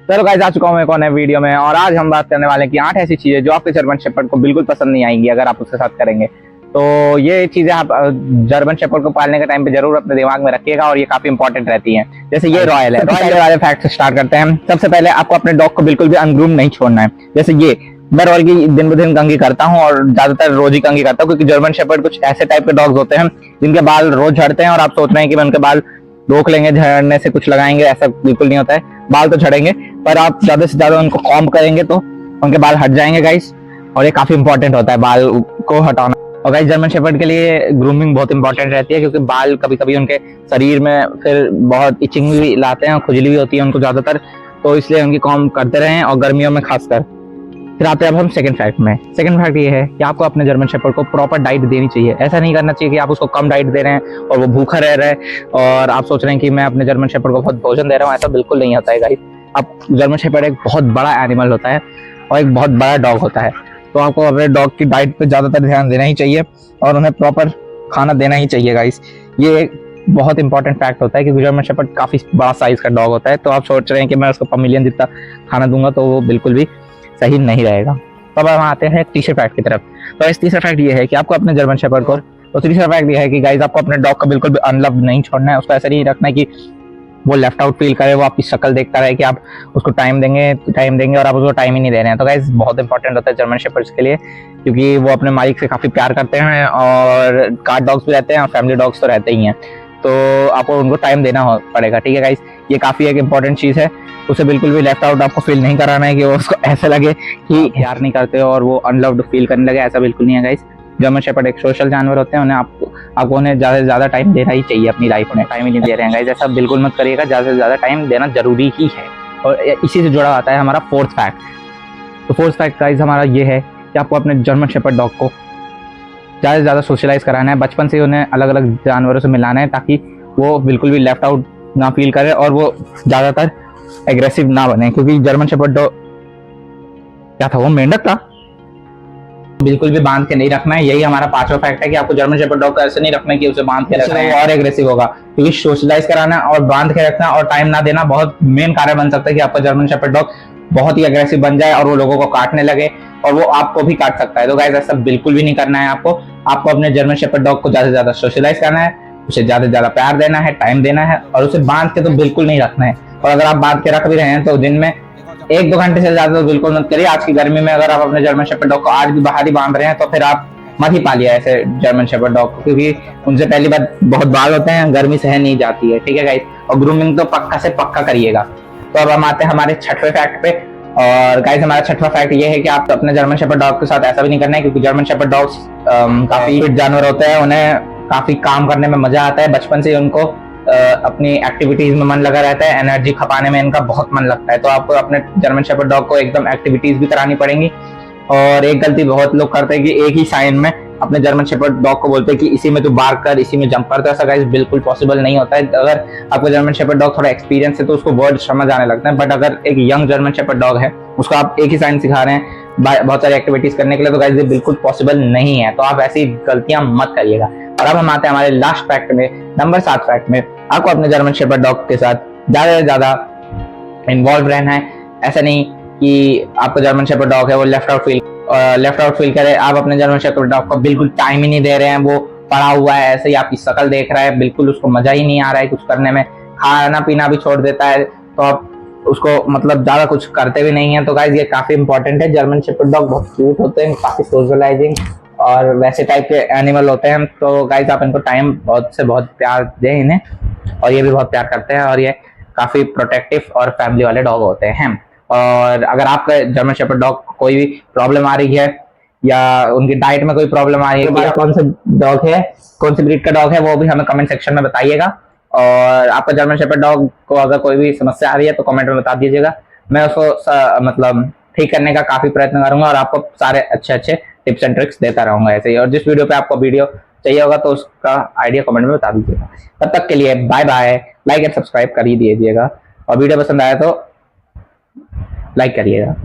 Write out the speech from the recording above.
चलो गाइस, आ चुका हूँ एक और नए वीडियो में। और आज हम बात करने वाले हैं कि 8 ऐसी चीजें जो आपके जर्मन शेपर्ड को बिल्कुल पसंद नहीं आएंगी अगर आप उसके साथ करेंगे। तो ये चीजें आप जर्मन शेपर्ड को पालने के टाइम पे जरूर अपने दिमाग में रखिएगा और ये काफी इंपॉर्टेंट रहती हैं। जैसे ये रॉयल है, रॉयल वाले फैक्ट से स्टार्ट करते हैं। सबसे पहले आपको अपने डॉग को बिल्कुल भी अनग्रूम नहीं छोड़ना है। जैसे ये मैं रॉयल की दिन ब दिन कंघी करता हूँ और ज्यादातर रोज ही कंघी करता हूँ, क्योंकि जर्मन शेपर्ड कुछ ऐसे टाइप के डॉग्स होते हैं जिनके बाल रोज झड़ते हैं और आप सोच रहे हैं कि मैं उनके बाल रोक लेंगे, झड़ने से कुछ लगाएंगे, ऐसा बिल्कुल नहीं होता है। बाल तो झड़ेंगे पर आप ज्यादा से ज्यादा उनको कॉम्ब करेंगे तो उनके बाल हट जाएंगे गाइस। और ये काफी इंपॉर्टेंट होता है बाल को हटाना। और गाइस, जर्मन शेपर्ड के लिए ग्रूमिंग बहुत इंपॉर्टेंट रहती है, क्योंकि बाल कभी कभी उनके शरीर में फिर बहुत इचिंग भी लाते हैं और खुजली भी होती है उनको ज्यादातर, तो इसलिए उनकी कॉम्ब करते रहें, और गर्मियों में खासकर। फिर आते हैं अब हम सेकंड फैक्ट में। सेकंड फैक्ट ये है कि आपको अपने जर्मन शेपर्ड को प्रॉपर डाइट देनी चाहिए। ऐसा नहीं करना चाहिए कि आप उसको कम डाइट दे रहे हैं और वो भूखा रह रहा है और आप सोच रहे हैं कि मैं अपने जर्मन शेपर्ड को बहुत भोजन दे रहा हूँ। ऐसा बिल्कुल नहीं होता है गाइस। अब जर्मन शेपर्ड एक बहुत बड़ा एनिमल होता है और एक बहुत बड़ा डॉग होता है, तो आपको अपने डॉग की डाइट पे ज्यादातर ध्यान देना ही चाहिए और उन्हें प्रॉपर खाना देना ही चाहिए गाइस। ये एक बहुत इंपॉर्टेंट फैक्ट होता है, क्योंकि जर्मन शेपर्ड काफी बड़ा साइज का डॉग होता है। तो आप सोच रहे हैं कि मैं उसको पमिलियन जितना खाना दूंगा, तो वो बिल्कुल भी सही नहीं रहेगा। तो अब हम आते हैं तीसरे फैक्ट की तरफ। तो इस तीसरा फैक्ट ये है कि आपको अपने जर्मन शेपर्ड को, तो तीसरा फैक्ट ये है कि गाइस आपको अपने डॉग का बिल्कुल भी अनलव्ड नहीं छोड़ना है। उसको ऐसा नहीं रखना है कि वो लेफ्ट आउट फील करे, वो आपकी शक्ल देखता रहे कि आप उसको टाइम देंगे और आप उसको टाइम ही नहीं दे रहे हैं। तो गाइस बहुत इंपॉर्टेंट होता है जर्मन शेपर्ड्स के लिए, क्योंकि वो अपने मालिक से काफी प्यार करते हैं और गार्ड डॉग्स भी रहते हैं और फैमिली डॉग्स तो रहते ही हैं। तो आपको उनको टाइम देना पड़ेगा, ठीक है गाइस। ये काफी एक इंपॉर्टेंट चीज है। उसे बिल्कुल भी लेफ्ट आउट आपको फील नहीं कराना है कि वो उसको ऐसा लगे कि प्यार नहीं करते और वो अनलव्ड फील करने लगे, ऐसा बिल्कुल नहीं है गाइस। जर्मन शेपर्ड एक सोशल जानवर होते हैं, उन्हें आपको उन्हें ज्यादा से ज्यादा टाइम देना ही चाहिए अपनी लाइफ में। टाइम ही नहीं दे रहे हैं गाइस, ऐसा बिल्कुल मत करिएगा। ज्यादा से ज्यादा टाइम देना जरूरी ही है। और इसी से जुड़ा आता है हमारा फोर्थ फैक्ट। तो फोर्थ फैक्ट गाइस हमारा ये है कि आपको अपने जर्मन शेपर्ड डॉग को ज्यादा से ज्यादा सोशलाइज कराना है। बचपन से उन्हें अलग अलग जानवरों से मिलाना है, ताकि वो बिल्कुल भी लेफ्ट आउट ना फील करे और वो ज्यादातर एग्रेसिव ना बने। क्योंकि जर्मन शेपर्ड डॉग क्या था, वो मेंढक था। बिल्कुल भी बांध के नहीं रखना है। यही हमारा पांचवा फैक्ट है कि आपको जर्मन शेपर्ड डॉग को ऐसे नहीं रखना है कि उसे बांध के रखना है और एग्रेसिव होगा। क्योंकि सोशलाइज कराना और बांध के रखना और टाइम ना देना बहुत मेन कारण बन सकता है कि आपका जर्मन शेपर्ड डॉग बहुत ही एग्रेसिव बन जाए और वो लोगों को काटने लगे और वो आपको भी काट सकता है। तो गाइस ऐसा बिल्कुल भी नहीं करना है आपको अपने जर्मन शेपर्ड डॉग को ज्यादा से ज्यादा सोशलाइज करना है, उसे ज्यादा से ज्यादा प्यार देना है, टाइम देना है, और उसे बांध के तो बिल्कुल नहीं रखना है। और अगर आप बांध के रख भी रहे हैं तो दिन में 1-2 घंटे से ज्यादा तो बिल्कुल मत करिए। आज की गर्मी में अगर आप अपने जर्मन शेपर्ड डॉग को आज भी बाहर ही बांध रहे हैं तो फिर आप मत ही पालिए ऐसे जर्मन शेपर्ड डॉग को, क्योंकि उनसे पहली बात बहुत बाल होते हैं, गर्मी सहन नहीं जाती है, ठीक है गाइस। और ग्रूमिंग तो पक्का से पक्का करिएगा। तो अब हम आते हैं हमारे छठवें फैक्ट पे। और गाइस हमारा छठवां फैक्ट ये है कि आप अपने जर्मन शेपर्ड डॉग के साथ ऐसा भी नहीं करना है, क्योंकि जर्मन शेपर्ड डॉग्स काफी फिट जानवर होते हैं। उन्हें काफी काम करने में मजा आता है। बचपन से उनको अपनी एक्टिविटीज में मन लगा रहता है, एनर्जी खपाने में इनका बहुत मन लगता है। तो आपको अपने जर्मन शेपर्ड डॉग को एकदम एक्टिविटीज भी करानी पड़ेंगी। और एक गलती बहुत लोग करते हैं कि एक ही साइन में अपने जर्मन शेपर्ड डॉग को बोलते हैं कि इसी में तू बार्क कर, इसी में जंप कर। तो ऐसा गाइस बिल्कुल पॉसिबल नहीं होता है। अगर आपको जर्मन शेपर्ड डॉग थोड़ा एक्सपीरियंस है तो उसको वर्ड समझ आने लगता है, बट अगर एक यंग जर्मन शेपर्ड डॉग है उसको आप एक ही साइन सिखा रहे हैं बहुत सारी एक्टिविटीज करने के लिए, तो गाइस ये बिल्कुल पॉसिबल नहीं है। तो आप ऐसी गलतियां मत करिएगा। और अब हम आते हैं हमारे लास्ट फैक्ट में, नंबर 7 फैक्ट में। आपको अपने जर्मन शेपर्ड डॉग के साथ ज्यादा से ज्यादा इन्वॉल्व रहना है। ऐसा नहीं कि आपका जर्मन शेपर्ड डॉग है वो लेफ्ट आउट फील करे, आप अपने जर्मन शेपर्ड डॉग को बिल्कुल टाइम ही नहीं दे रहे हैं, वो पड़ा हुआ है ऐसे ही आपकी शक्ल देख रहा है, बिल्कुल उसको मजा ही नहीं आ रहा है कुछ करने में, खाना पीना भी छोड़ देता है, तो आप उसको मतलब ज्यादा कुछ करते भी नहीं है। तो गाइस ये काफी इंपॉर्टेंट है। जर्मन शेपर्ड डॉग बहुत क्यूट होते हैं, काफी सोशलाइजिंग और वैसे टाइप के एनिमल होते हैं। तो गाइस आप इनको टाइम बहुत से बहुत प्यार दें इन्हें, और ये भी बहुत प्यार करते हैं और ये काफी प्रोटेक्टिव और फैमिली वाले डॉग होते हैं। और अगर आपका जर्मन शेपर्ड डॉग को कोई भी प्रॉब्लम आ रही है या उनकी डाइट में कोई प्रॉब्लम आ रही है, तो कौन सा डॉग है, कौन सी ब्रीड का डॉग है, वो भी हमें कमेंट सेक्शन में बताइएगा। और आपका जर्मन शेपर्ड डॉग को अगर कोई भी समस्या आ रही है तो कमेंट में बता दीजिएगा। मैं उसको मतलब ठीक करने का काफी प्रयत्न करूंगा और आपको सारे अच्छे अच्छे टिप्स एंड ट्रिक्स देता रहूंगा ऐसे ही। और जिस वीडियो पे आपको वीडियो चाहिए होगा तो उसका आइडिया कमेंट में बता दीजिएगा। तब तक के लिए bye bye. Like and subscribe कर ही दीजिएगा और वीडियो पसंद आया तो लाइक करिएगा।